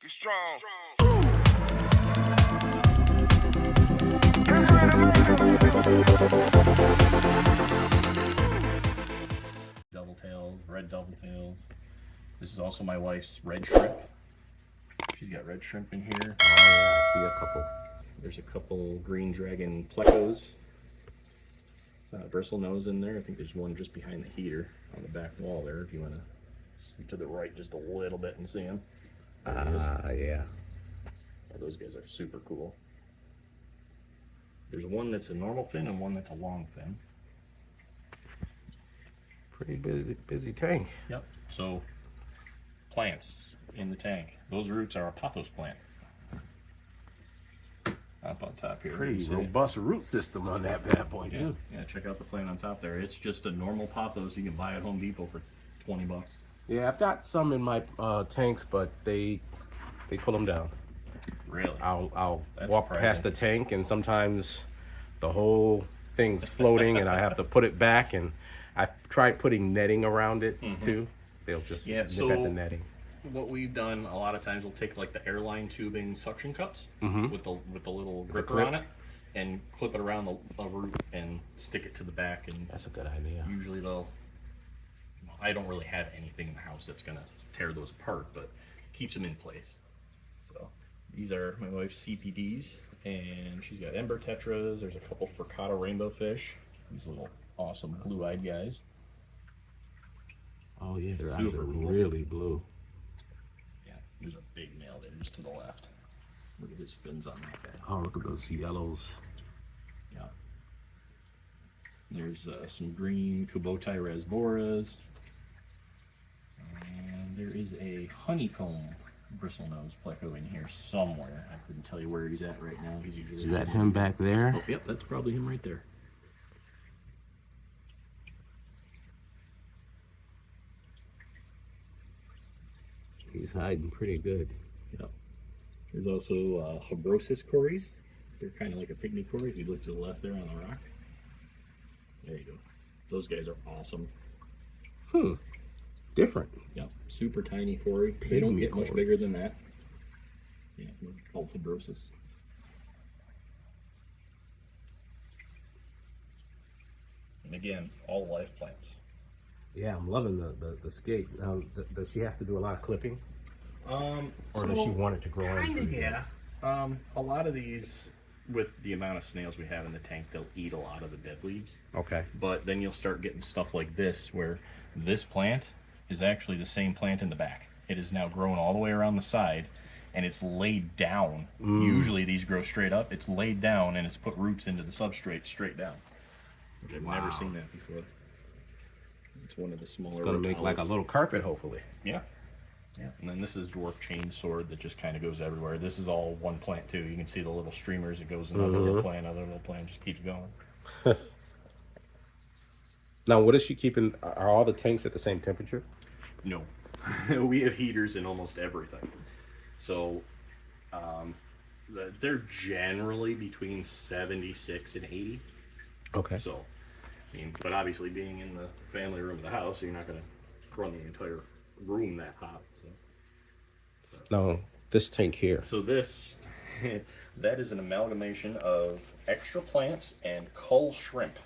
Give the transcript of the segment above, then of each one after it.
Get strong. Double tails, red double tails. This is also my wife's red shrimp. She's got red shrimp in here. Oh yeah, I see a couple. There's a couple green dragon plecos. Bristlenose in there. I think there's one just behind the heater on the back wall there. If you want to scoot to the right just a little bit and see him. Yeah. Oh, those guys are super cool. There's one that's a normal fin and one that's a long fin. Pretty busy tank. Yep. So, plants in the tank. Those roots are a pothos plant. Up on top here. Pretty robust root system on that bad boy too. Yeah, check out the plant on top there. It's just a normal pothos you can buy at Home Depot for 20 bucks. Yeah, I've got some in my tanks, but they pull them down. Really? I'll That's walk surprising. past the tank and sometimes the whole thing's floating and I have to put it back, and I've tried putting netting around it too. They'll just nip at the netting. What we've done a lot of times, we'll take like the airline tubing suction cups with the little gripper clip on it and clip it around the root and stick it to the back. And that's a good idea. usually they'll, I don't really have anything in the house that's gonna tear those apart, but keeps them in place. So these are my wife's CPDs, and she's got ember tetras. There's a couple Fricato rainbowfish. These little awesome blue-eyed guys. Oh yeah, their eyes Super are cool. really blue. Yeah, there's a big male there just to the left. Look at his fins on that guy. Oh, look at those yellows. Yeah. There's some green Kubotai rasboras. And there is a honeycomb bristlenose pleco in here somewhere. I couldn't tell you where he's at right now. He's usually Is that him back there? Oh, yep, that's probably him right there. He's hiding pretty good. Yep. There's also Habrosis cories. They're kind of like a pygmy cory. If you look to the left there on the rock. There you go. Those guys are awesome. Different. Yep, super tiny cory. They don't get much bigger than that. Yeah, called Habrosis. And again, all live plants. Yeah, I'm loving the skate. Now, does she have to do a lot of clipping? Or does she want it to grow in? Kinda, yeah. A lot of these, with the amount of snails we have in the tank, they'll eat a lot of the dead leaves. Okay. But then you'll start getting stuff like this, where this plant is actually the same plant in the back. It is now grown all the way around the side, and it's laid down. Usually these grow straight up. It's laid down, and it's put roots into the substrate straight down. Which I've never seen that before. It's one of the smaller. It's gonna make like a little carpet, hopefully. Yeah. Yeah. And then this is dwarf chain sword that just kind of goes everywhere. This is all one plant too. You can see the little streamers. It goes another little plant, just keeps going. Now, what is she keeping? Are all the tanks at the same temperature? No. We have heaters in almost everything. So they're generally between 76 and 80. Okay. So, I mean, but obviously being in the family room of the house, you're not going to run the entire room that hot. So. No, this tank here. So this, that is an amalgamation of extra plants and cull shrimp.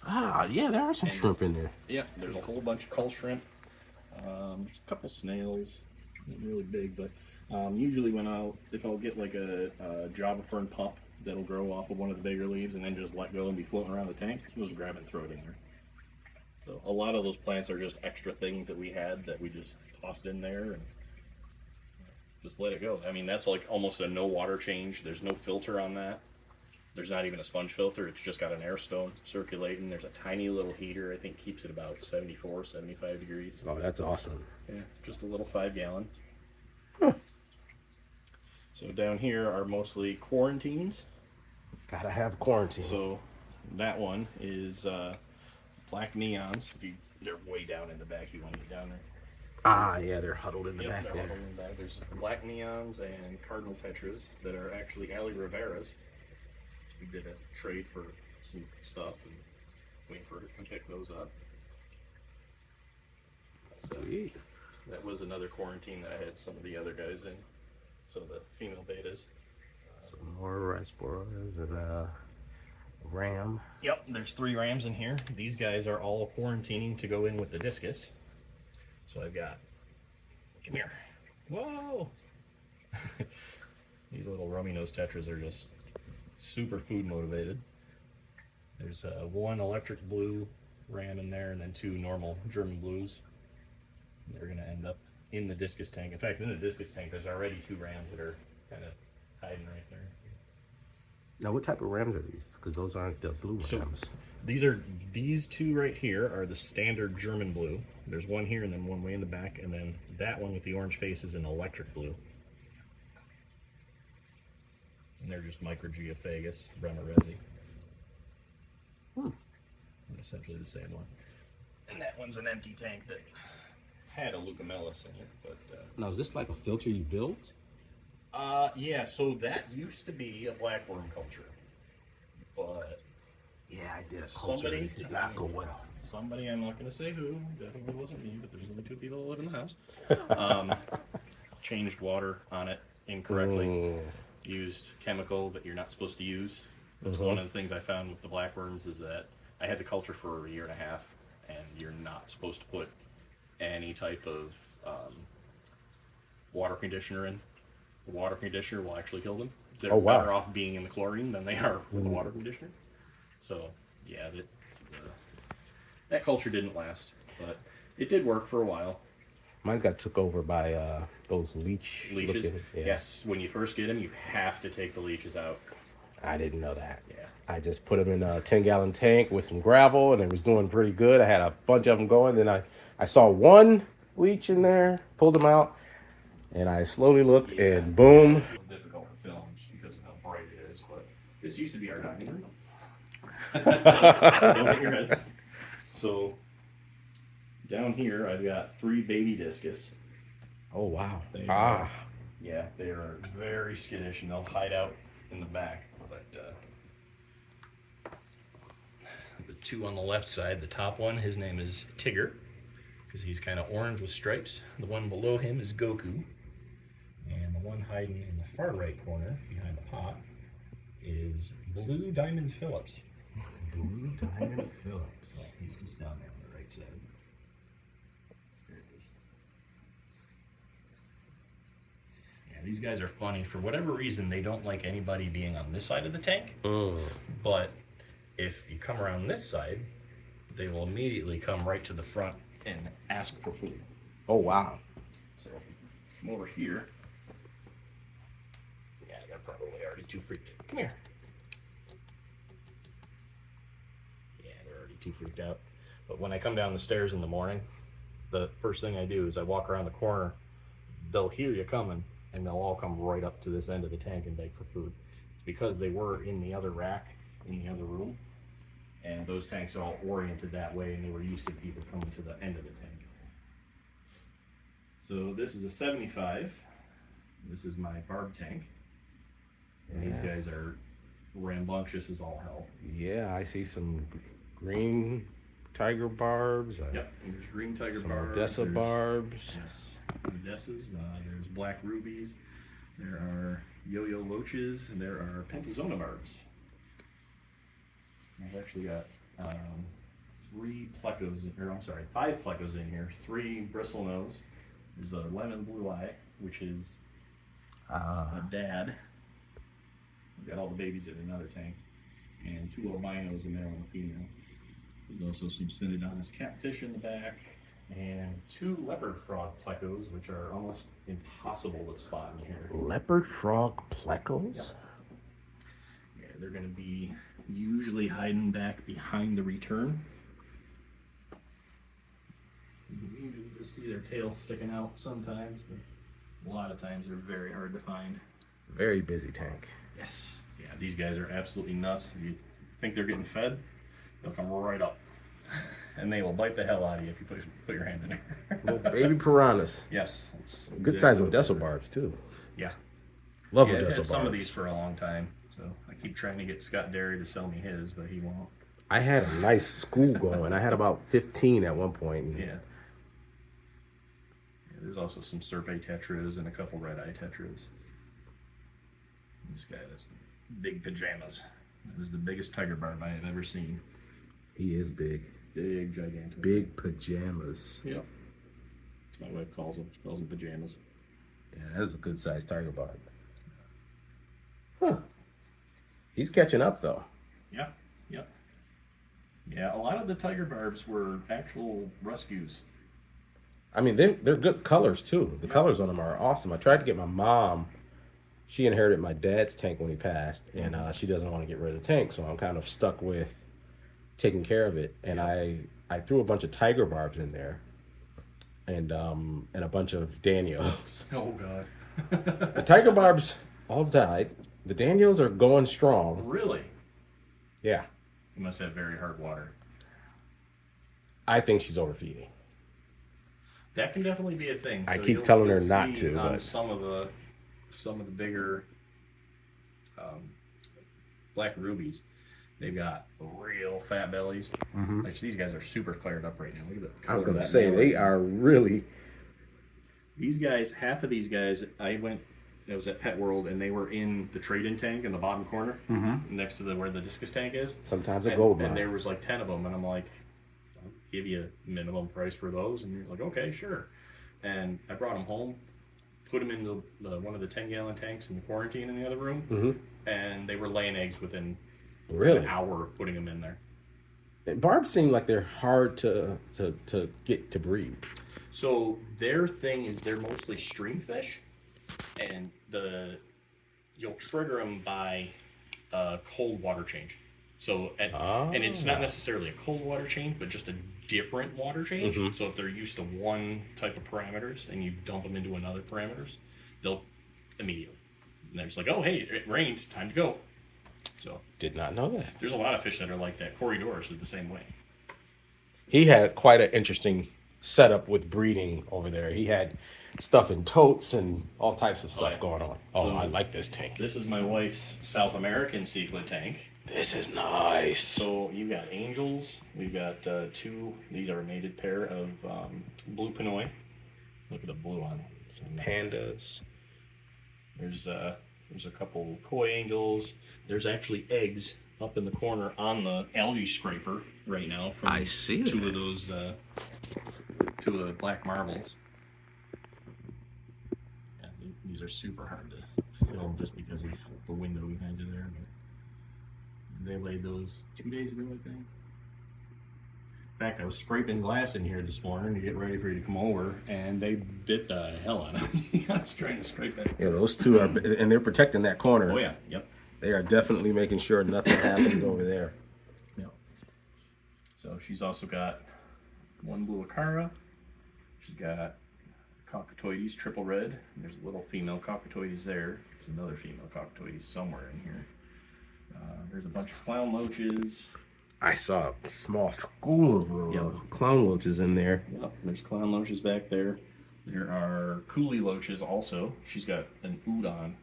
Ah, yeah, there are some shrimp in there. Yeah, there's a whole bunch of cull shrimp. There's a couple snails, not really big, but usually if I'll get like a Java fern pup that'll grow off of one of the bigger leaves and then just let go and be floating around the tank, I'll just grab it and throw it in there. So a lot of those plants are just extra things that we had that we just tossed in there and just let it go. I mean, that's like almost a no water change. There's no filter on that. There's not even a sponge filter. It's just got an air stone circulating. There's a tiny little heater. I think keeps it about 74, 75 degrees. Oh, that's awesome. Yeah, just a little 5-gallon. Huh. So down here are mostly quarantines. Gotta have quarantine. So that one is black neons. They're way down in the back. You want to get down there? Ah, yeah, they're huddled in the Yep, back they're there. huddled in the back. There's black neons and cardinal tetras that are actually Ali Riveras. We did a trade for some stuff and waiting for her to come pick those up. So, Sweet. That was another quarantine that I had some of the other guys in. So the female betas. Some more Rasboras and ram. Yep, there's 3 rams in here. These guys are all quarantining to go in with the discus. So I've got, come here. Whoa! These little rummy nose tetras are just super food motivated. There's 1 electric blue ram in there and then 2 normal German blues. They're gonna end up in the discus tank. In fact, in the discus tank, there's already 2 rams that are kind of hiding right there. Now, what type of rams are these? Because those aren't the blue rams. These 2 right here are the standard German blue. There's 1 here and then 1 way in the back, and then that one with the orange face is an electric blue. And they're just microgeophagus, Bremerezi. Essentially the same one. And that one's an empty tank that had a leucomelis in it, but Now, is this like a filter you built? yeah, so that used to be a blackworm culture. But Yeah, I did a culture. somebody It did not go well. Somebody, I'm not going to say who, definitely wasn't me, but there's only 2 people that live in the house, changed water on it incorrectly, used chemical that you're not supposed to use. That's one of the things I found with the blackworms is that I had the culture for a 1.5 years, and you're not supposed to put any type of water conditioner in. The water conditioner will actually kill them. They're better off being in the chlorine than they are with the water conditioner. So, yeah, that culture didn't last, but it did work for a while. Mine got took over by those leeches. Yeah. Yes, when you first get them, you have to take the leeches out. I didn't know that. Yeah. I just put them in a 10-gallon tank with some gravel, and it was doing pretty good. I had a bunch of them going. Then I saw 1 leech in there, pulled them out, and I slowly looked, and boom. It's difficult to film just because of how bright it is, but this used to be our dining room. Don't hit your head. So down here, I've got 3 baby discus. Oh, wow. Yeah, they are very skittish, and they'll hide out in the back. But the 2 on the left side, the top one, his name is Tigger, because he's kind of orange with stripes. The one below him is Goku. And the one hiding in the far right corner, behind the pot, is Blue Diamond Phillips. Blue Diamond Phillips. Oh, he's just down there on the right side. There it is. Yeah, these guys are funny. For whatever reason, they don't like anybody being on this side of the tank. But if you come around this side, they will immediately come right to the front and ask for food. Oh, wow. So, come over here. Yeah, they're probably already too freaked. Come here. Yeah, they're already too freaked out. But when I come down the stairs in the morning, the first thing I do is I walk around the corner. They'll hear you coming, and they'll all come right up to this end of the tank and beg for food. It's because they were in the other rack, in the other room, and those tanks are all oriented that way, and they were used to people coming to the end of the tank. So this is a 75. This is my barb tank. And these guys are rambunctious as all hell. Yeah, I see some green tiger barbs. Yep, and there's green tiger some barbs. Odessa barbs. Yes, Odessas. There's black rubies. There are yo-yo loaches, and there are pentazona barbs. I've actually got 5 plecos in here. 3 bristlenose. There's a lemon blue eye, which is a dad. We've got all the babies in another tank, and 2 albinos, a male and a female. There's also some Synodontis catfish in the back, and 2 leopard frog plecos, which are almost impossible to spot in here. Leopard frog plecos? Yep. Yeah, they're going to be usually hiding back behind the return. You can usually just see their tail sticking out sometimes, but a lot of times they're very hard to find. Very busy tank. Yes. Yeah, these guys are absolutely nuts. If you think they're getting fed, they'll come right up. And they will bite the hell out of you if you put your hand in there. Little baby piranhas. Yes. Good size Odessa barbs, too. Yeah. Love I've Odessa had some barbs. of these for a long time, so I keep trying to get Scott Derry to sell me his, but he won't. I had a nice school going. I had about 15 at one point. Yeah. There's also some serpent tetras and a couple red-eye tetras. This guy, that's big pajamas. That is the biggest tiger barb I have ever seen. He is big. Big, gigantic. Big pajamas. Yep. That's my wife calls them. She calls them pajamas. Yeah, that is a good sized tiger barb. Huh. He's catching up though. Yeah, yep. Yeah, a lot of the tiger barbs were actual rescues. I mean, they're good colors too. The colors on them are awesome. I tried to get my mom. She inherited my dad's tank when he passed, and she doesn't want to get rid of the tank, so I'm kind of stuck with taking care of it. And I threw a bunch of tiger barbs in there, and a bunch of Daniels. Oh God. The tiger barbs all died. The Daniels are going strong. Really? Yeah. You must have very hard water. I think she's overfeeding. That can definitely be a thing. I keep telling her not to, on but some of the bigger black rubies, they've got real fat bellies. Mm-hmm. Like these guys are super fired up right now. Look at the I was color going of to that say male they right are really. These guys, half of these guys, I was at Pet World, and they were in the trade-in tank in the bottom corner, next to where the discus tank is. Sometimes a gold mine. And there was like 10 of them, and I'm like, I'll give you a minimum price for those, and you're like, okay, sure. And I brought them home, put them in one of the 10-gallon tanks in the quarantine in the other room, and they were laying eggs within an hour of putting them in there. Barbs seem like they're hard to get to breed. So their thing is they're mostly stream fish, and you'll trigger them by a cold water change. So and it's not necessarily a cold water change, but just a different water change. So if they're used to one type of parameters and you dump them into another parameters, they'll immediately. And they're just like, oh hey, it rained, time to go. So did not know that. There's a lot of fish that are like that. Corridors are the same way. He had quite an interesting setup with breeding over there. He had stuff in totes and all types of stuff going on. Oh, so I like this tank. This is my wife's South American cichlid tank. This is nice. So you've got angels. We've got two. These are a mated pair of blue Pinoy. Look at the blue on it. Pandas. There's a couple koi angels. There's actually eggs up in the corner on the algae scraper right now from I see two of those two of the black marbles. Yeah, these are super hard to film just because of the window behind you there. But they laid those 2 days ago, I think. In fact, I was scraping glass in here this morning to get ready for you to come over, and they bit the hell out of me. I was trying to scrape that. Yeah, those two are, and they're protecting that corner. Oh yeah, yep. They are definitely making sure nothing happens over there. Yep. So she's also got one blue acara. She's got cockatoides, triple red. There's a little female cockatoides there. There's another female cockatoides somewhere in here. There's a bunch of clown loaches. I saw a small school of clown loaches in there. Yep, there's clown loaches back there. There are coolie loaches also. She's got an udon.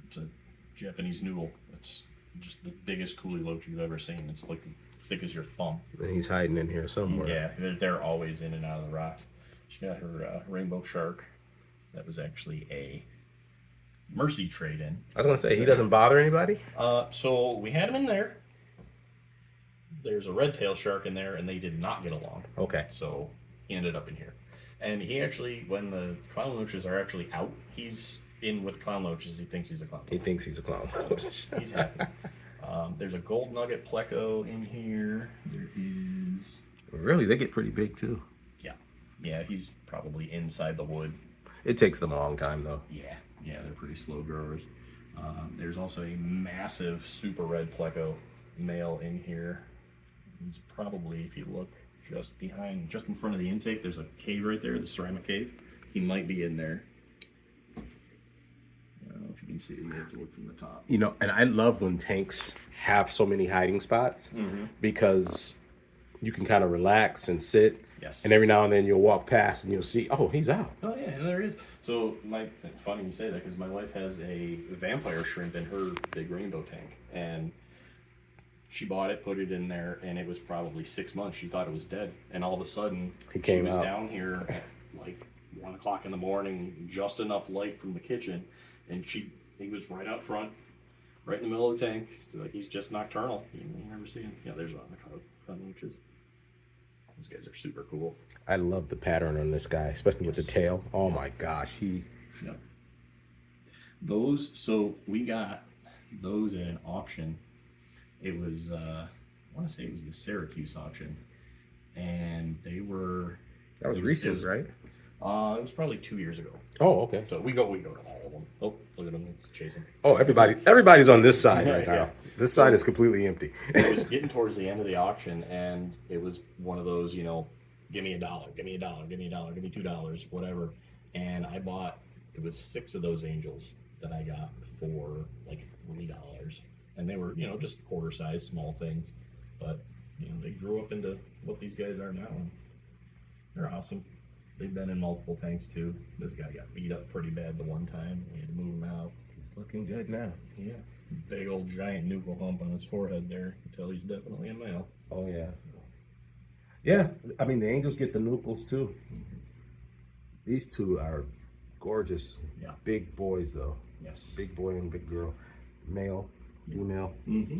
It's a Japanese noodle. It's just the biggest coolie loach you've ever seen. It's like thick as your thumb. And he's hiding in here somewhere. Yeah, they're always in and out of the rocks. She got her rainbow shark. That was actually a mercy trade-in. I was going to say, he doesn't bother anybody? So we had him in there. There's a red tail shark in there, and they did not get along. Okay. So he ended up in here. And he actually, when the clown loaches are actually out, he's in with clown loaches. He thinks he's a clown. He thinks he's a clown. He's happy. There's a gold nugget pleco in here. There is... Really? They get pretty big, too. Yeah, he's probably inside the wood. It takes them a long time, though. Yeah, they're pretty slow growers. There's also a massive super red pleco male in here. He's probably, if you look just in front of the intake, there's a cave right there, the ceramic cave. He might be in there. I don't know if you can see it. You have to look from the top. You know, and I love when tanks have so many hiding spots because you can kind of relax and sit. Yes. And every now and then you'll walk past and you'll see, oh, he's out. Oh, yeah, and there he is. So, it's funny you say that because my wife has a vampire shrimp in her big rainbow tank. And she bought it, put it in there, and it was probably 6 months. She thought it was dead. And all of a sudden, He came she was out. down here at like 1 o'clock in the morning, just enough light from the kitchen, and he was right out front, right in the middle of the tank. Like, he's just nocturnal. You never see him. Yeah, there's one of the front leeches. These guys are super cool. I love the pattern on this guy, especially with the tail. Oh my gosh, Yep. Those, so we got those at an auction. It was, I want to say it was the Syracuse auction, and they were. That was recent, right? It was probably 2 years ago. Oh, okay. So we go to all of them. Oh, look at them chasing. Oh, everybody's on this side right now. Yeah. This side is completely empty. It was getting towards the end of the auction, and it was one of those, you know, give me $1, give me $1, give me $1, give me $2, whatever. And I bought, it was 6 of those angels that I got for like $3, and they were, you know, just quarter size, small things, but you know, they grew up into what these guys are now, and they're awesome. They've been in multiple tanks too. This guy got beat up pretty bad the one time. We had to move him out. He's looking good now. Yeah, big old giant nuchal hump on his forehead there. You can tell he's definitely a male. Oh yeah. Yeah, I mean the angels get the nuchals too. Mm-hmm. These two are gorgeous. Yeah. Big boys though. Yes. Big boy and big girl. Male, female. Mm-hmm.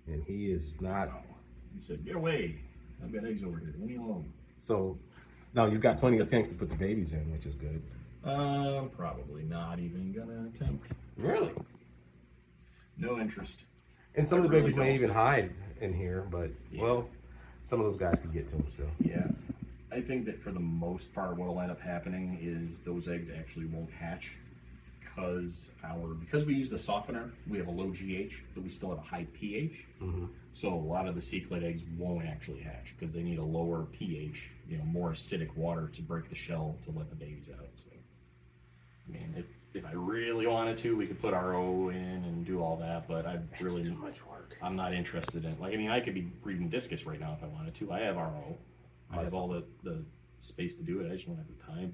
And he is not. He said, "Get away! I've got eggs over here. Leave me alone." So now you've got plenty of tanks to put the babies in, which is good. Probably not even gonna attempt. Really? No interest. And some of the really babies may don't. even hide in here, but Yeah. well, some of those guys can get to them still. Yeah. I think that for the most part, what will end up happening is those eggs actually won't hatch because we use the softener. We have a low GH, but we still have a high pH. Mm-hmm. So a lot of the cichlid eggs won't actually hatch because they need a lower pH, you know, more acidic water to break the shell to let the babies out. So, I mean, if I really wanted to, we could put RO in and do all that, but It's too much work. I'm not interested in. Like, I mean, I could be breeding discus right now if I wanted to. I have RO. I have all the space to do it. I just don't have the time.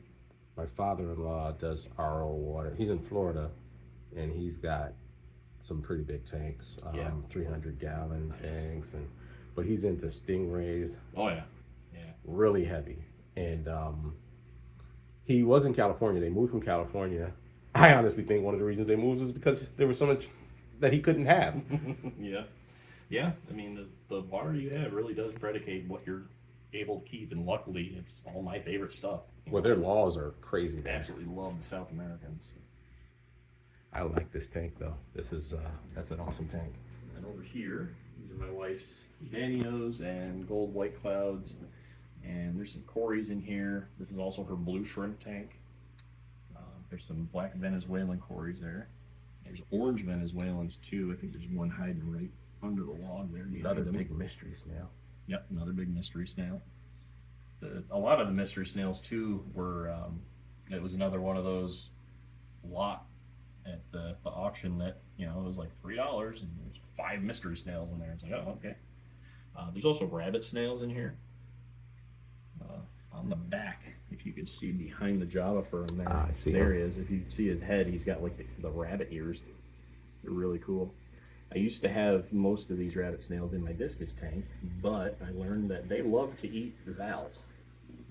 My father-in-law does RO water. He's in Florida, and he's got some pretty big tanks, 300-gallon tanks, but he's into stingrays. Oh yeah, yeah. Really heavy. And he was in California. They moved from California. I honestly think one of the reasons they moved was because there was so much that he couldn't have. Yeah, yeah. I mean, the water you have really does predicate what you're able to keep, and luckily, it's all my favorite stuff. Well, their laws are crazy. I absolutely love the South Americans. I like this tank though. This is that's an awesome tank. And over here, these are my wife's Danios and gold white clouds, and there's some Corys in here. This is also her blue shrimp tank. There's some black Venezuelan Corys there. There's orange Venezuelans too. I think there's one hiding right under the log there. Another big mystery snail. Yep, another big mystery snail. A lot of the mystery snails too were. It was another one of those lot at the auction that, you know, it was like $3 and there's 5 mystery snails in there. It's like, oh, okay. There's also rabbit snails in here. On the back, if you could see behind the Java fern there, I see there him. he is. If you see his head, he's got like the rabbit ears. They're really cool. I used to have most of these rabbit snails in my discus tank, but I learned that they love to eat val.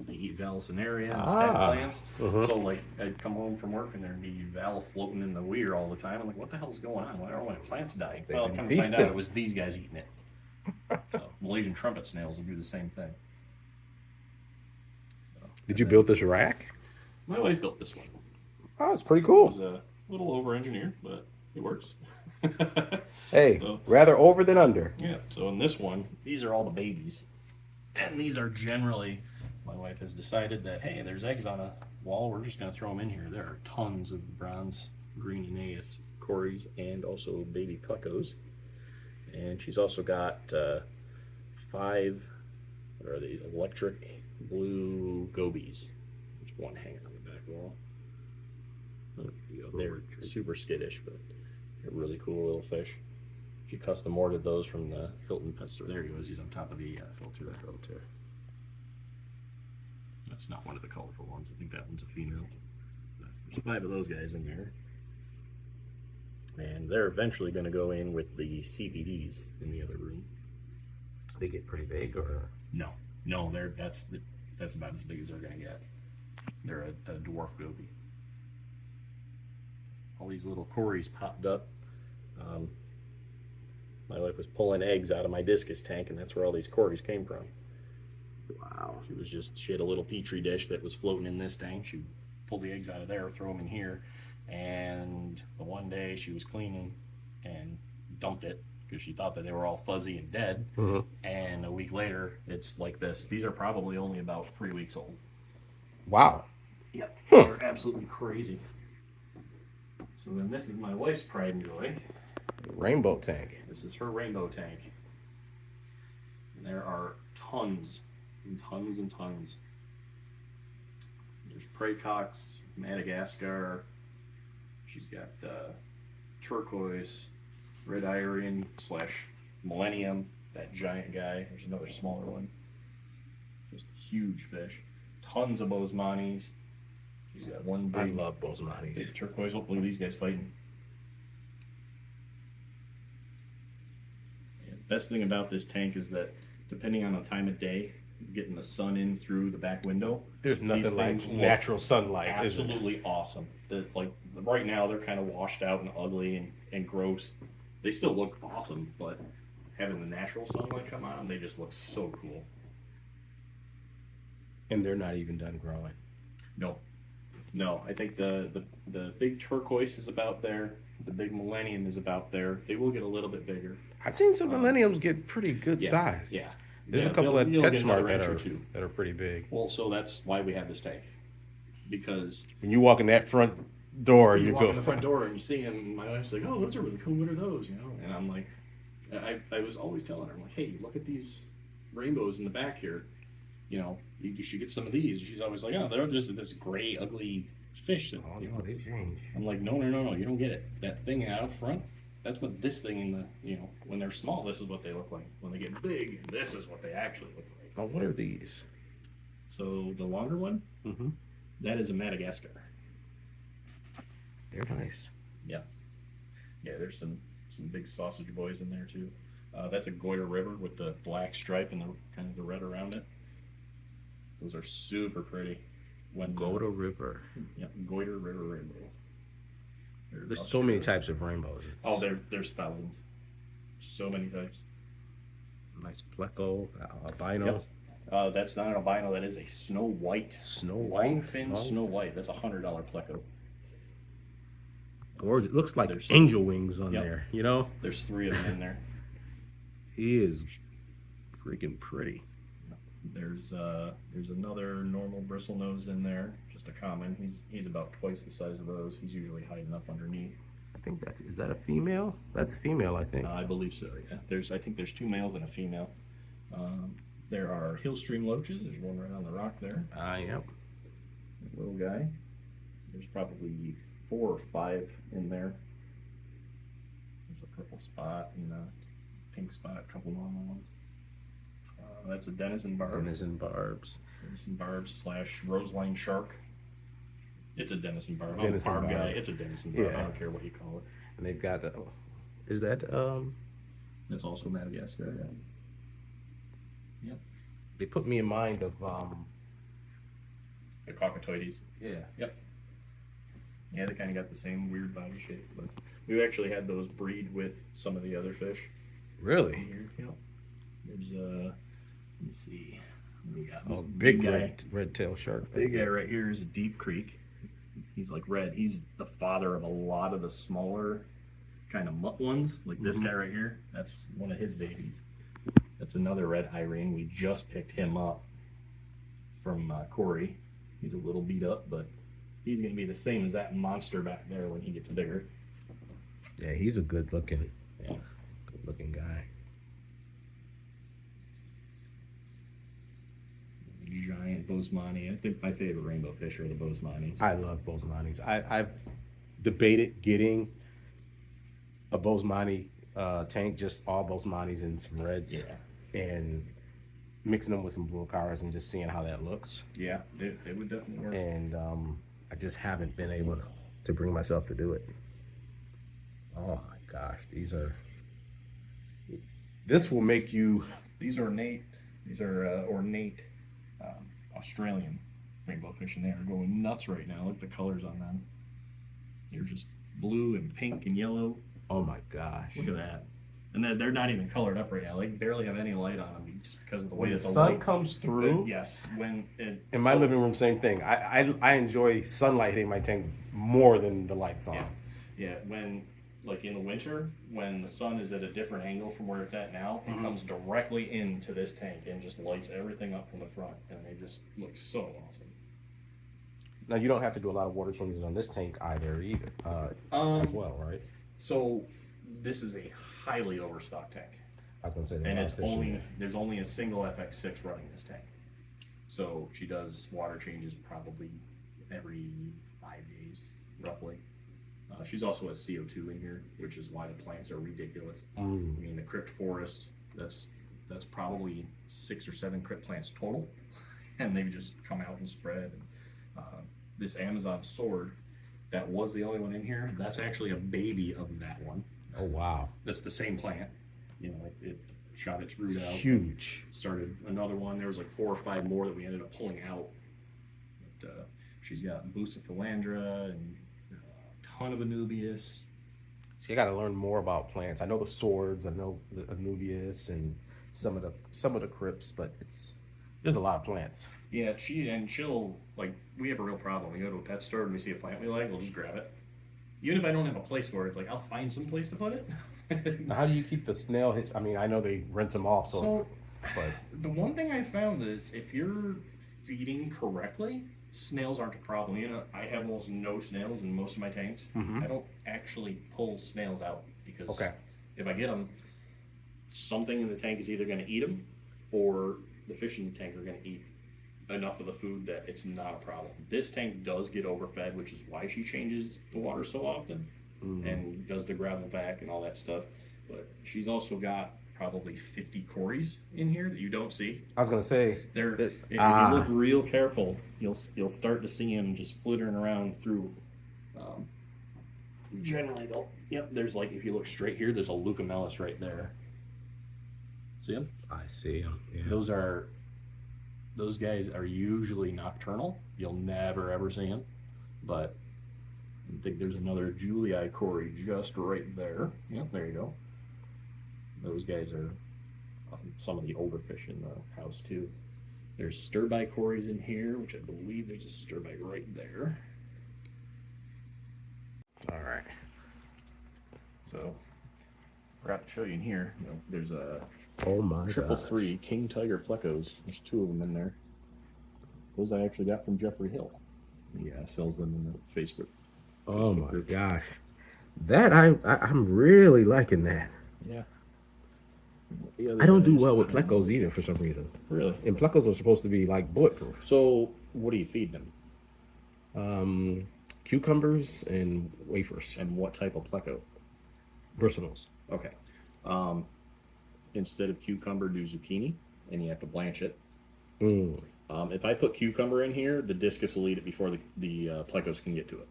They eat Vallisneria and stem plants. So like, I'd come home from work and there'd be val floating in the weir all the time. I'm like, what the hell's going on? Why are all my plants dying? They've Well, been come to find feasting. out it was these guys eating it. So Malaysian trumpet snails will do the same thing. So, Did you build this rack? my wife built this one. Oh, it's pretty It cool. was a little over-engineered, but it works. Hey, So- rather over than under. Yeah, so in this one, these are all the babies. And these are generally, my wife has decided that, hey, there's eggs on a wall, we're just going to throw them in here. There are tons of bronze green Aeneas Corys and also baby Plecos. And she's also got 5, what are these, electric blue gobies. There's one hanging on the back wall. Oh, you know, they're super skittish, but they're really cool little fish. She custom ordered those from the Hilton Pet Store. There he goes. He's on top of the filter. That's not one of the colorful ones. I think that one's a female. But there's 5 of those guys in there. And they're eventually going to go in with the CPDs in the other room. They get pretty big, or No, that's about as big as they're going to get. They're a dwarf goby. All these little cories popped up. My wife was pulling eggs out of my discus tank, and that's where all these cories came from. Wow. She had a little petri dish that was floating in this tank. She pulled the eggs out of there, throw them in here, and the one day she was cleaning and dumped it because she thought that they were all fuzzy and dead. Mm-hmm. And a week later, it's like this. These are probably only about 3 weeks old. Wow. Yep. They're absolutely crazy. So then this is my wife's pride and joy. Rainbow tank. This is her rainbow tank. And there are tons and tons and tons. There's Precox, Madagascar. She's got turquoise, red Irian / Millennium, that giant guy. There's another smaller one. Just huge fish. Tons of Bosemani's. She's got one big, I love Bosemani's. big turquoise. Look at these guys fighting. And the best thing about this tank is that depending on the time of day, getting the sun in through the back window, There's nothing like natural sunlight. absolutely awesome. Like right now, they're kind of washed out and ugly and gross. They still look awesome, but having the natural sunlight come on, they just look so cool. And they're not even done growing. No. I think the big turquoise is about there. The big Millennium is about there. They will get a little bit bigger. I've seen some millenniums get pretty good size. Yeah. There's a couple of you'll get PetSmart another that are pretty big. Well, so that's why we have this tank. Because When you walk in that front door, you you walk go in the front door and you see them, and my wife's like, "Oh, those are really cool. What are those?" You know, and I'm like, I was always telling her, I'm like, "Hey, look at these rainbows in the back here. You know, you should get some of these." She's always like, "Oh, they're just this gray, ugly fish." That, Oh no, they change. I'm like, no, you don't get it. That thing out front, that's what this thing in the, when they're small, this is what they look like. When they get big, this is what they actually look like. Oh, what are these? So the longer one, Mm-hmm. that is a Madagascar. They're nice. Yeah, there's some big sausage boys in there too. That's a Goiter River with the black stripe and the kind of the red around it. Those are super pretty. Goiter River. Yep, Goiter River Rainbow. There's so many types of rainbows. There's thousands. So many types. Nice Pleco, albino. Yep. That's not an albino. That is a snow white. Snow white. Long-fin snow white. That's $100 Pleco. Gorgeous. Looks like There's- angel wings on Yep. there. You know. There's 3 of them in there. He is freaking pretty. There's another normal bristlenose in there, just a common. He's about twice the size of those. He's usually hiding up underneath. I think is that a female? That's a female, I think. I believe so. Yeah. I think there's 2 males and a female. There are hill stream loaches. There's one right on the rock there. Yep. Little guy. There's probably 4 or 5 in there. There's a purple spot and a pink spot, a couple normal ones. That's a denizen barb. Denizen barbs. Denizen barbs / roseline shark. It's a denizen barb. Denizen I'm a barb guy. barb. It's a denizen barb. Yeah. I don't care what you call it. And they've got is that It's also Madagascar. Yeah. Yep. they put me in mind of The cockatoides. yeah. Yep. Yeah, they kind of got the same weird body shape, but we actually had those breed with some of the other fish. Really? Here, yep. There's let me see. What do we got? This Big guy. red tail shark. Big guy right here is a Deep Creek. He's like red. He's the father of a lot of the smaller kind of mutt ones. Like this guy right here. That's one of his babies. That's another red Irene. We just picked him up from Corey. He's a little beat up, but he's going to be the same as that monster back there when he gets bigger. Yeah, he's a good looking guy. Giant Bosemani. I think my favorite rainbow fish are the Bosemani's. I love Bosemani's. I've debated getting a Bosemani tank, just all Bosemani's and some reds, and mixing them with some blue cars and just seeing how that looks. Yeah, it would definitely work. And I just haven't been able to bring myself to do it. Oh my gosh, this will make you. These are ornate Australian. rainbow fish in there are going nuts right now. Look at the colors on them. They're just blue and pink and yellow. Oh my gosh. Look at that. And they're not even colored up right now. They barely have any light on them just because of the way When the that the sun light comes through. Yes. When in my living room, same thing. I enjoy sunlight hitting my tank more than the lights on. Yeah. When, like in the winter, when the sun is at a different angle from where it's at now, it comes directly into this tank and just lights everything up from the front, and they just look so awesome. Now you don't have to do a lot of water changes on this tank either, as well, right? So this is a highly overstocked tank. I was gonna say, and there's only a single FX6 running this tank. So she does water changes probably every 5 days, roughly. She's also has CO2 in here, which is why the plants are ridiculous. I mean, the crypt forest, that's probably 6 or 7 crypt plants total, and they've just come out and spread. This Amazon sword, that was the only one in here. That's actually a baby of that one. Oh wow! That's the same plant. You know, it shot its root out. Huge. Started another one. There was like 4 or 5 more that we ended up pulling out. But she's got Bucephalandra and a ton of Anubias. So you got to learn more about plants. I know the swords. I know the Anubias and some of the crypts, but there's a lot of plants. Yeah, she'll, like, we have a real problem. We go to a pet store and we see a plant we like, we'll just grab it. Even if I don't have a place for it, it's like I'll find some place to put it. Now, how do you keep the snail hitch? I mean, I know they rinse them off, but the one thing I found is if you're feeding correctly, snails aren't a problem. You know, I have almost no snails in most of my tanks. I don't actually pull snails out because if I get them, something in the tank is either going to eat them or the fish in the tank are going to eat enough of the food that it's not a problem. This tank does get overfed, which is why she changes the water so often and does the gravel vac and all that stuff. But she's also got probably 50 cories in here that you don't see. I was gonna say, if you look real careful, you'll start to see them just flittering around through. Generally, there's like, if you look straight here, there's a leucomelis right there. See them? I see them. Yeah. Those guys are usually nocturnal. You'll never ever see them, but I think there's another Julii cory just right there. Yep, there you go. Those guys are some of the older fish in the house too. There's stirbi cories in here, which I believe there's a stirbi right there. All right. So, forgot to show you in here. You know, there's a Oh my triple 3 king tiger plecos. There's 2 of them in there. Those I actually got from Jeffrey Hill. Yeah, sells them in the Facebook. Oh my gosh, that I'm really liking that. Yeah. I don't do well with plecos either for some reason. Really? And plecos are supposed to be like bulletproof. So what are you feeding them? Cucumbers and wafers. And what type of pleco? Personals. Okay. Instead of cucumber, do zucchini, and you have to blanch it. If I put cucumber in here, the discus will eat it before the plecos can get to it.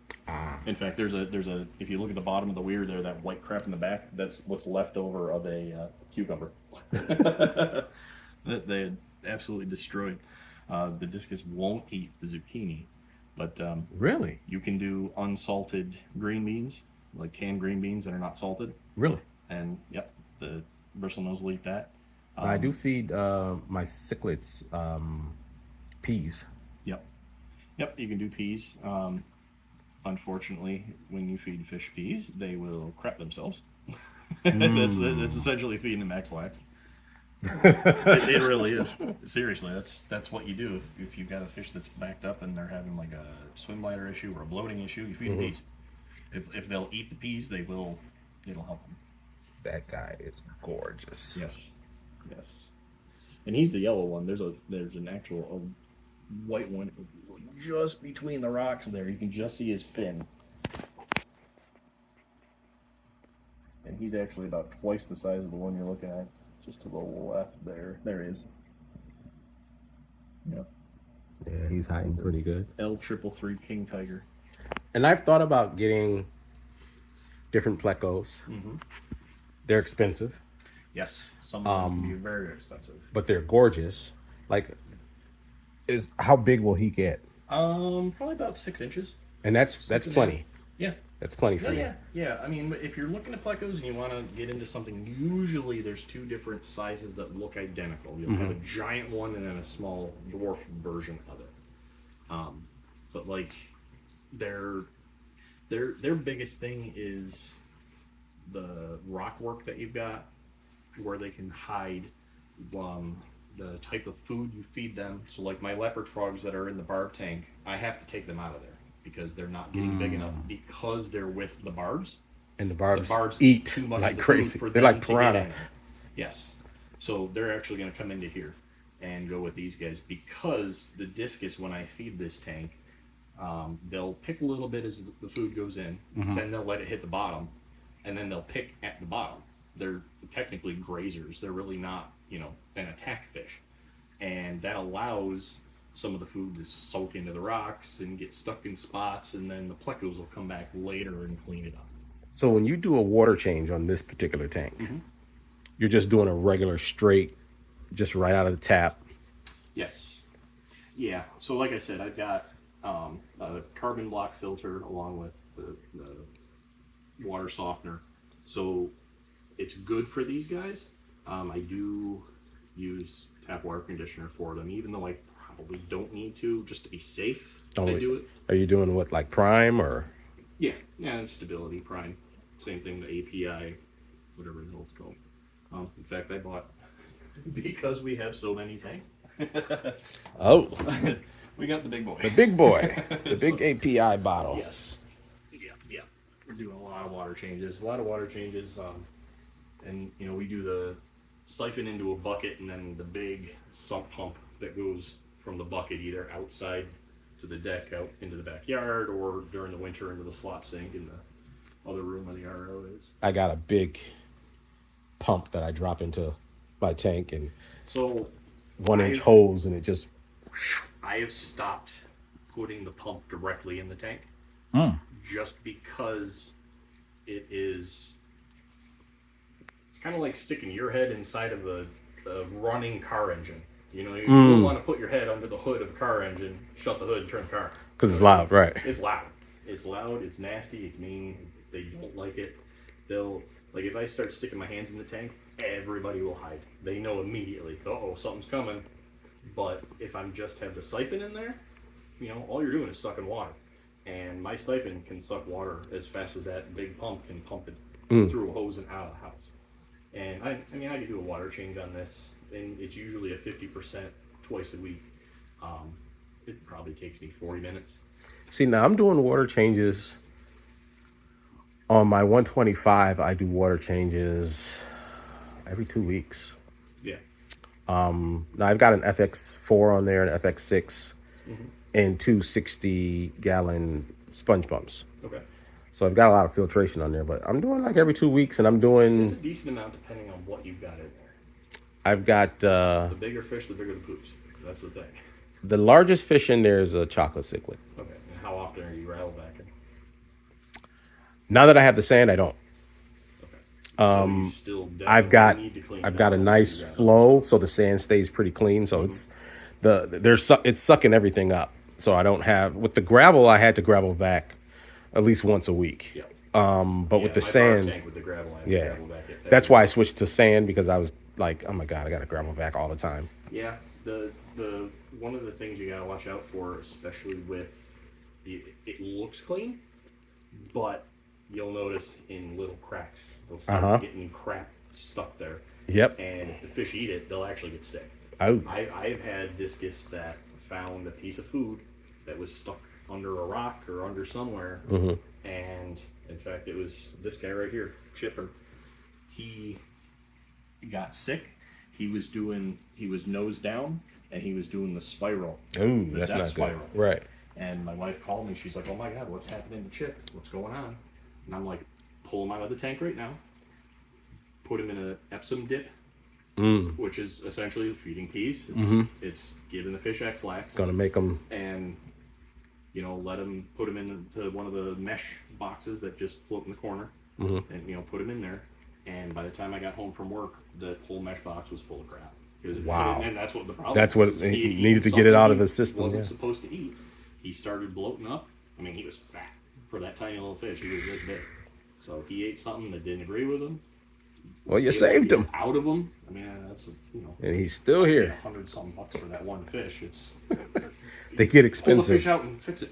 In fact, there's a if you look at the bottom of the weir there, that white crap in the back, that's what's left over of a cucumber. that they had absolutely destroyed. The discus won't eat the zucchini, but really, you can do unsalted green beans, like canned green beans that are not salted. Really? And yep, the bristlenose will eat that. I do feed my cichlids peas. Yep, you can do peas. Unfortunately, when you feed fish peas, they will crap themselves. That's essentially feeding them X-Lax. It really is. Seriously, that's what you do if you've got a fish that's backed up and they're having like a swim bladder issue or a bloating issue. You feed them peas. If they'll eat the peas, it'll help them. That guy is gorgeous. Yes. And he's the yellow one. There's an actual white one just between the rocks there. You can just see his fin. And he's actually about twice the size of the one you're looking at. Just to the left there. There he is. Yep. Yeah, he's hiding pretty good. L333 king tiger. And I've thought about getting different plecos. They're expensive. Yes, some of them can be very expensive. But they're gorgeous. Like, how big will he get? Probably about 6 inches. And that's 6.5. plenty. Yeah. That's plenty for No, me. yeah. I mean, if you're looking at plecos and you want to get into something, usually there's two different sizes that look identical. You'll have a giant one and then a small dwarf version of it. But like, their biggest thing is the rock work that you've got, where they can hide the type of food you feed them. So like my leopard frogs that are in the barb tank, I have to take them out of there because they're not getting big enough because they're with the barbs. And the barbs eat eat too much like of the crazy. food for They're them like to get piranha. in. Yes. So they're actually going to come into here and go with these guys because the discus, when I feed this tank, they'll pick a little bit as the food goes in, then they'll let it hit the bottom, and then they'll pick at the bottom. They're technically grazers. They're really not, an attack fish. And that allows some of the food to soak into the rocks and get stuck in spots, and then the plecos will come back later and clean it up. So when you do a water change on this particular tank, you're just doing a regular straight, just right out of the tap. Yes. Yeah. So like I said, I've got a carbon block filter along with the water softener. So it's good for these guys. I do use tap water conditioner for them, even though I probably don't need to, just to be safe. I do it. Are you doing what, like prime or? Yeah, and stability prime. Same thing, the API, whatever the hell it's called. In fact, I bought, because we have so many tanks. Oh, We got the big boy. the big boy, the big API bottle. Yes. Yeah. We're doing a lot of water changes. And we do the siphon into a bucket and then the big sump pump that goes from the bucket either outside to the deck out into the backyard or during the winter into the slop sink in the other room where the RO is. I got a big pump that I drop into my tank and So 1-inch holes, and it just. I have stopped putting the pump directly in the tank just because it's kind of like sticking your head inside of a running car engine. You don't want to put your head under the hood of a car engine, shut the hood, and turn the car. Because it's loud, right? It's loud. It's nasty. It's mean. They don't like it. If I start sticking my hands in the tank, everybody will hide. They know immediately. Something's coming. But if I'm just have the siphon in there, all you're doing is sucking water. And my siphon can suck water as fast as that big pump can pump it through a hose and out of the house. And I can do a water change on this, and it's usually a 50% twice a week. It probably takes me 40 minutes. See, now I'm doing water changes on my 125. I do water changes every 2 weeks. Yeah. Now I've got an FX4 on there, an FX6, and 2 60-gallon sponge pumps. Okay. So I've got a lot of filtration on there, but I'm doing like every 2 weeks, and I'm doing. It's a decent amount depending on what you've got in there. I've got the bigger fish, the bigger the poops. That's the thing. The largest fish in there is a chocolate cichlid. Okay. And how often are you rattle backing? Now that I have the sand, I don't. Okay. So you still I've definitely need to clean got that a up nice when you flow, so the sand stays pretty clean. So it's sucking everything up. So I don't have with the gravel. I had to gravel vac at least once a week. Yep. But with the my sand, barb tank with the gravel, I yeah, gravel back it. that's why I switched to sand, because I was like, oh my god, I got to gravel vac all the time. Yeah, the one of the things you gotta watch out for, especially with it looks clean, but you'll notice in little cracks they'll start getting crap stuck there. Yep. And if the fish eat it, they'll actually get sick. Oh. I've had discus that found a piece of food that was stuck under a rock or under somewhere, and in fact it was this guy right here, Chipper. He got sick. He was nose down, and he was doing the spiral. Ooh, that's not spiral. good. Right. And my wife called me. She's like, "Oh my God, what's happening to Chip? What's going on?" And I'm like, "Pull him out of the tank right now. Put him in an Epsom dip, which is essentially feeding peas. It's giving the fish X-lax. Gonna make them. And put him into one of the mesh boxes that just float in the corner, and put him in there. And by the time I got home from work, the whole mesh box was full of crap. Wow. And that's what the problem. That's what was. he needed to get it out of his system. Wasn't supposed to eat. he started bloating up. I mean, he was fat for that tiny little fish. He was this big. So he ate something that didn't agree with him. Well, you Able to saved get him. out of him. I mean, that's And he's still I paid here. $100-something for that one fish. It's They get pull the expensive. fish out and fix it.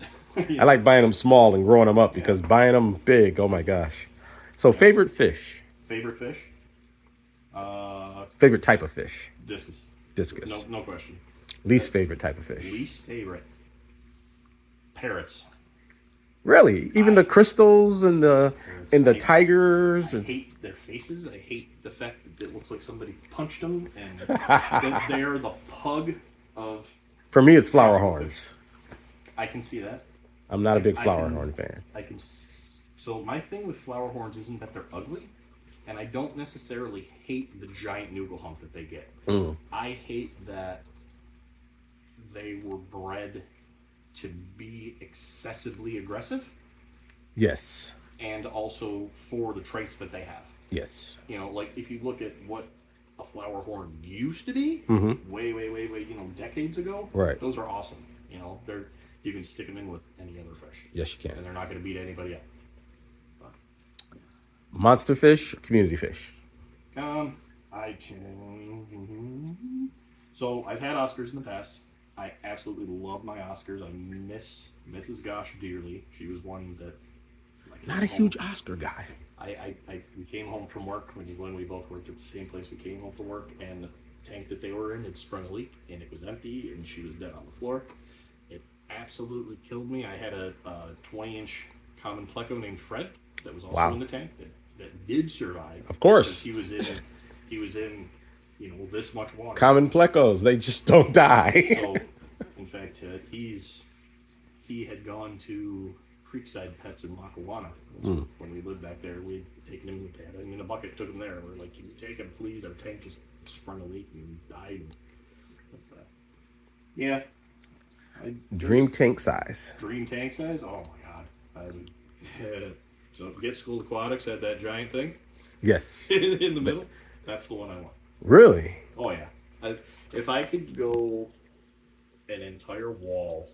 I like buying them small and growing them up because buying them big, oh my gosh. So favorite fish? Favorite fish? Favorite type of fish? Discus. Discus. No question. Least favorite type of fish? Least favorite? Parrots. Really? Even the crystals and the Parrots. tigers? I And hate their faces. I hate the fact that it looks like somebody punched them, and that they're the pug of. for me, it's flower horns. I can see that. I'm not a big I flower can- horn fan. So my thing with flower horns isn't that they're ugly, and I don't necessarily hate the giant noodle hump that they get. I hate that they were bred to be excessively aggressive, Yes. and also for the traits that they have. Yes. Like if you look at what a flower horn used to be, way, decades ago, Right. those are awesome. You can stick them in with any other fish, Yes, you and can. they're not going to beat anybody up. Monster fish, community fish. So I've had Oscars in the past. I absolutely love my Oscars. I miss Mrs. Gosh dearly. She was one that. Not a huge Oscar guy. We came home from work when we both worked at the same place. We came home from work, and the tank that they were in had sprung a leak, and it was empty, and she was dead on the floor. It absolutely killed me. I had a 20-inch common Pleco named Fred that was also Wow. in the tank that did survive. Of course. He was in this much water. Common plecos, they just don't die. So, in fact, he had gone to Creekside Pets in Lackawanna. When we lived back there, we'd taken him in a bucket, took him there. We're like, "Can you take him, please? Our tank just sprung a leak and died." But, yeah. Dream tank size. Dream tank size? Oh my god. So Get School Aquatics had that giant thing Yes. in the middle. That's the one I want. Really? Oh yeah. If I could go an entire wall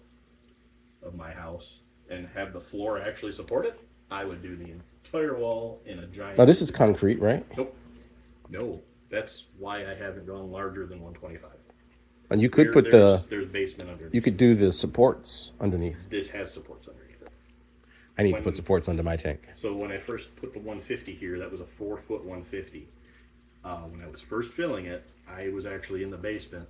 of my house and have the floor actually support it, I would do the entire wall in a giant. Now this is concrete, right? Nope. No. That's why I haven't gone larger than 125. And you could put there's basement underneath. you could do the supports underneath. This has supports underneath it. I need to put supports under my tank. So when I first put the 150 here, that was a 4-foot 150. When I was first filling it, I was actually in the basement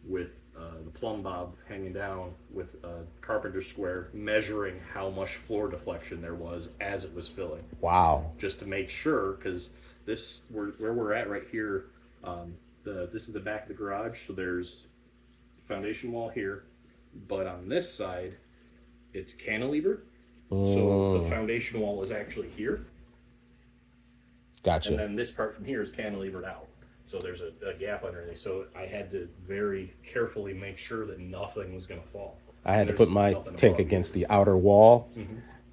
with the plumb bob hanging down with a carpenter square, measuring how much floor deflection there was as it was filling. Wow. Just to make sure, because where we're at right here, this is the back of the garage, so there's foundation wall here, but on this side, it's cantilevered. So the foundation wall is actually here. Gotcha. And then this part from here is cantilevered out. So there's a gap underneath. So I had to very carefully make sure that nothing was going to fall. I had to There's put my nothing tank above against here. the outer wall,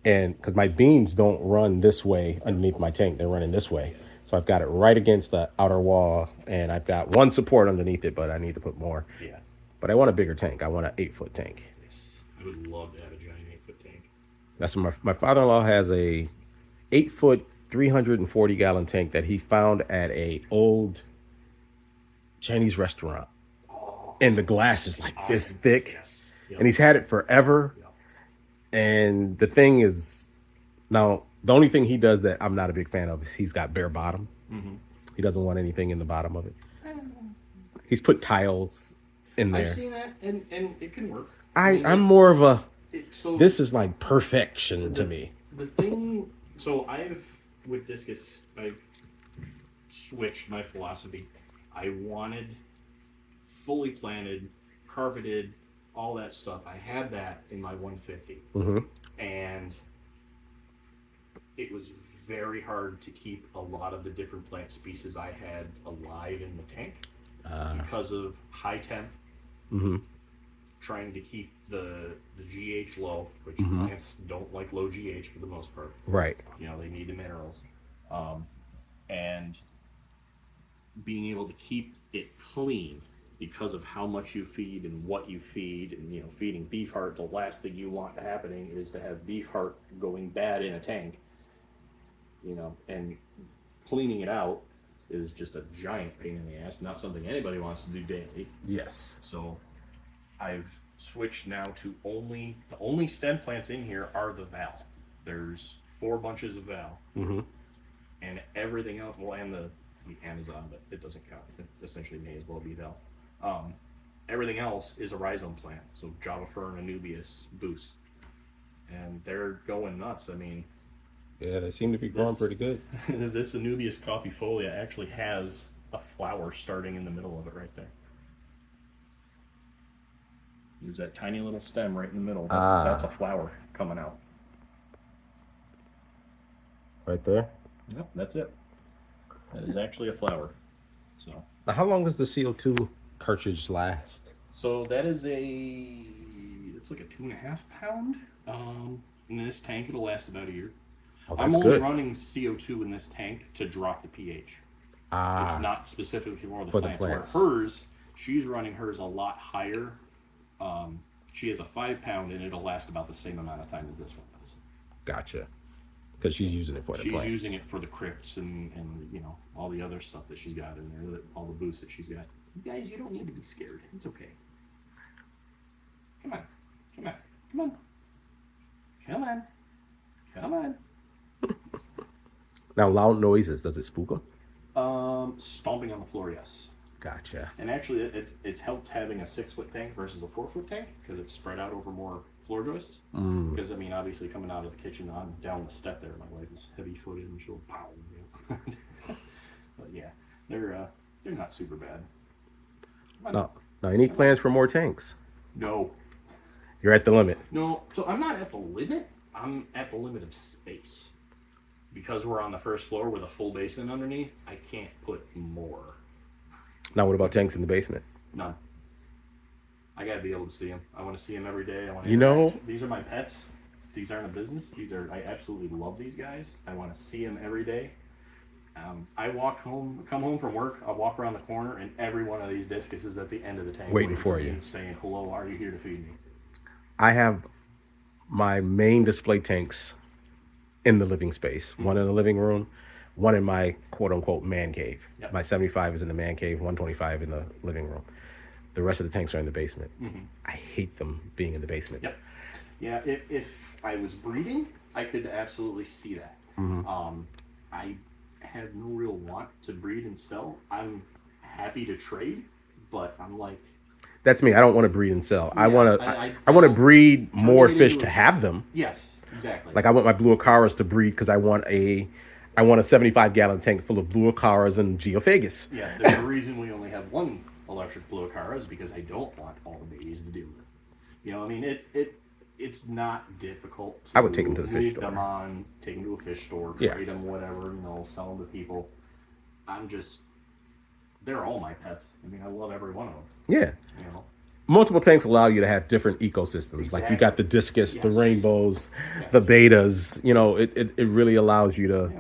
and because my beans don't run this way underneath my tank, they're running this way. So I've got it right against the outer wall, and I've got one support underneath it, but I need to put more. Yeah. But I want a bigger tank. I want an 8-foot tank. Yes. I would love to have a giant 8-foot tank. That's what my father-in-law has a 8-foot, 340-gallon tank that he found at a old Chinese restaurant. And the glass is like this thick. Yes. Yep. And he's had it forever. Yep. And the thing is, now, the only thing he does that I'm not a big fan of is he's got bare bottom. He doesn't want anything in the bottom of it. He's put tiles in there. I've seen that, and it can work. I'm more of a, So this is like perfection to me. The thing, so with discus, I switched my philosophy. I wanted fully planted, carpeted, all that stuff. I had that in my 150. And it was very hard to keep a lot of the different plant species I had alive in the tank because of high temp, trying to keep the GH low, which plants don't like low GH for the most part. Right. They need the minerals. And being able to keep it clean because of how much you feed and what you feed, and feeding beef heart, the last thing you want happening is to have beef heart going bad in a tank. And cleaning it out is just a giant pain in the ass, not something anybody wants to do daily. Yes. So I've switched now to the only stem plants in here are the val. There's 4 bunches of val. Mm-hmm. And everything else, well, and the Amazon, but it doesn't count. It essentially may as well be val. Everything else is a rhizome plant, so Java fern, Anubias, Boos, and they're going nuts. I mean, yeah, they seem to be growing pretty good. This Anubias coffeefolia actually has a flower starting in the middle of it right there. There's that tiny little stem right in the middle. That's a flower coming out. Right there? Yep, that's it. That is actually a flower. So. Now, how long does the CO2 cartridge last? So that is it's like a 2.5 pound. In this tank, it'll last about a year. Oh, I'm that's only good. running CO2 in this tank to drop the pH. It's not specifically for the plants. Where hers, she's running hers a lot higher. She has a 5 pound, and it'll last about the same amount of time as this one does. Gotcha. Because she's using it for the plants. She's using it for the crypts and all the other stuff that she's got in there, all the boosts that she's got. You guys, you don't need to be scared. It's okay. Come on. Come on. Come on. Come on. Come on. Now, loud noises, does it spook them? Stomping on the floor, yes. Gotcha. And actually, it's helped having a 6-foot tank versus a 4-foot tank because it's spread out over more floor joists. Because I mean, obviously, coming out of the kitchen, I'm down the step there. My wife is heavy-footed and she'll pow. But yeah, they're not super bad. No, you need plans for more tanks. No. You're at the limit. No, so I'm not at the limit. I'm at the limit of space. Because we're on the first floor with a full basement underneath, I can't put more. Now, what about tanks in the basement? None. I got to be able to see them. I want to see them every day. I want to. These are my pets. These aren't a business. I absolutely love these guys. I want to see them every day. I come home from work. I walk around the corner, and every one of these discus is at the end of the tank, waiting for you, saying, "Hello, are you here to feed me?" I have my main display tanks in the living space. One in the living room, one in my quote-unquote man cave. Yep. My 75 is in the man cave, 125 in the living room. The rest of the tanks are in the basement. I hate them being in the basement. Yep. Yeah, if I was breeding, I could absolutely see that. I have no real want to breed and sell. I'm happy to trade, but I'm like... That's me. I don't want to breed and sell. Yeah, I want to breed more fish to have them. Yes, exactly. Like I want my blue acaras to breed because I want a 75-gallon tank full of blue acaras and geophagus. Yeah, there's a reason we only have one electric blue acara is because I don't want all the babies to deal with. I mean, it's not difficult to I would take them to the fish store. Take them to a fish store, trade them, whatever, sell them to people. They're all my pets. I mean, I love every one of them. Yeah. Multiple tanks allow you to have different ecosystems. Exactly. Like you got the discus, the rainbows, the betas. It really allows you to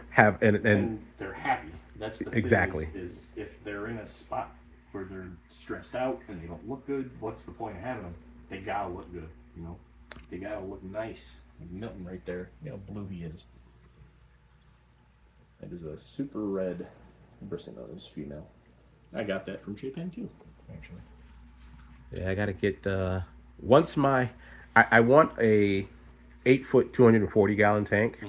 have and they're happy. That's the exactly thing is if they're in a spot where they're stressed out and they don't look good, what's the point of having them? They gotta look good. They gotta look nice. Like Milton right there. You know how blue he is. That is a super red bristlenose female. I got that from Japan too, actually. Yeah, I gotta get once I want a 8-foot 240-gallon tank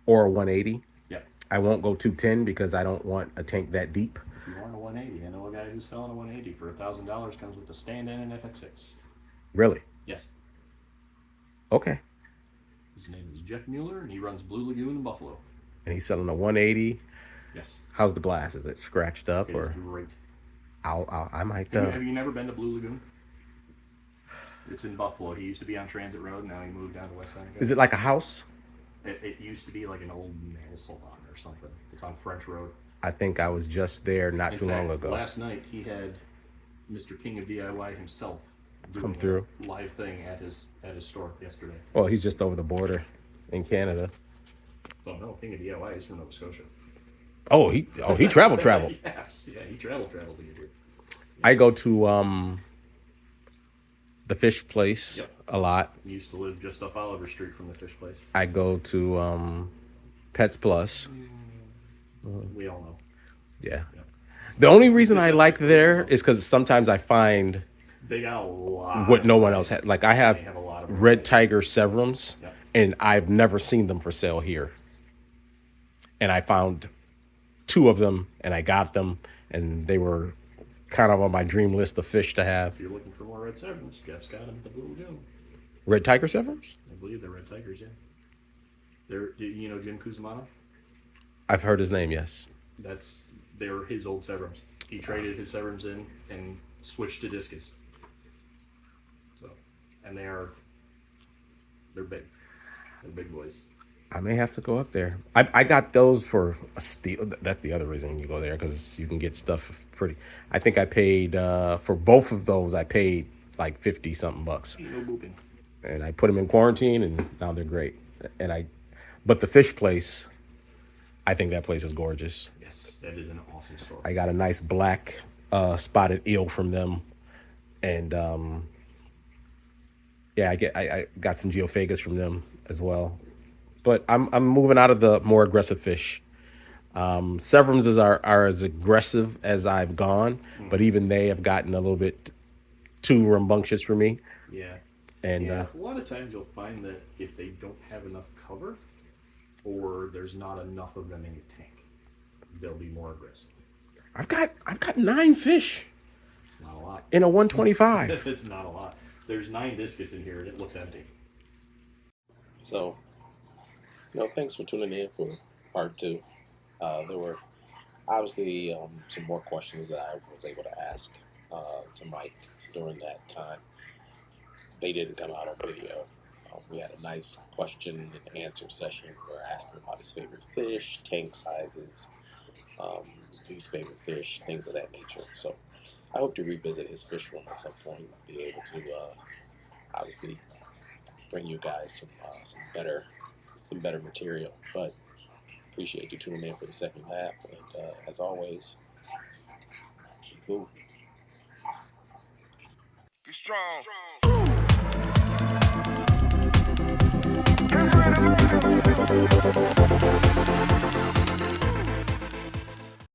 or a 180. Yeah. I won't go 210 because I don't want a tank that deep. If you want a 180, I know a guy who's selling a 180 for $1,000. Comes with a stand-in and FX6. Really? Yes. Okay. His name is Jeff Mueller, and he runs Blue Lagoon in Buffalo. And he's selling a 180. Yes. How's the glass? Is it scratched up or? Great. I might. Have you never been to Blue Lagoon? It's in Buffalo. He used to be on Transit Road. Now he moved down to West Seneca. Is it like a house? It used to be like an old nail salon or something. It's on French Road. I think I was just there not too long ago. Last night he had Mr. King of DIY himself come through a live thing at his store yesterday. Well, he's just over the border in Canada. Oh no, King of DIY is from Nova Scotia. Oh, he traveled. Yes, yeah, he traveled to get here. I go to the fish place a lot. I used to live just up Oliver Street from the fish place. I go to Pets Plus. We all know. Yeah. The only reason I like there is because sometimes I find they got a lot what no one else had. Like I have a lot of red tiger severums, Yep. and I've never seen them for sale here. And I found 2 of them, and I got them, and they were kind of on my dream list of fish to have. If you're looking for more red severums, Jeff's got them at the Blue Lagoon. Red tiger severums? I believe they're red tigers, yeah. They're, you know Jim Kuzmano? I've heard his name, yes. They're his old severums. He traded his severums in and switched to discus. So, and they're big. They're big boys. I may have to go up there. I got those for a steal. That's the other reason you go there, because you can get stuff pretty. I think I paid for both of those. I paid like 50 something bucks. Ain't no booping. And I put them in quarantine, and now they're great. But the fish place, I think that place is gorgeous. Yes, that is an awesome store. I got a nice black spotted eel from them, and yeah, I got some geophagus from them as well. But I'm moving out of the more aggressive fish. Severums are as aggressive as I've gone, but even they have gotten a little bit too rambunctious for me. Yeah. And a lot of times you'll find that if they don't have enough cover, or there's not enough of them in your tank, they'll be more aggressive. I've got 9 fish. It's not a lot. In a 125. It's not a lot. There's 9 discus in here and it looks empty. So, thanks for tuning in for part 2. There were obviously some more questions that I was able to ask to Mike during that time. They didn't come out on video. We had a nice question and answer session where I asked him about his favorite fish, tank sizes, least favorite fish, things of that nature. So I hope to revisit his fish room at some point, be able to obviously bring you guys some better material. But appreciate you tuning in for the second half, and as always, be cool. Be strong. Be strong.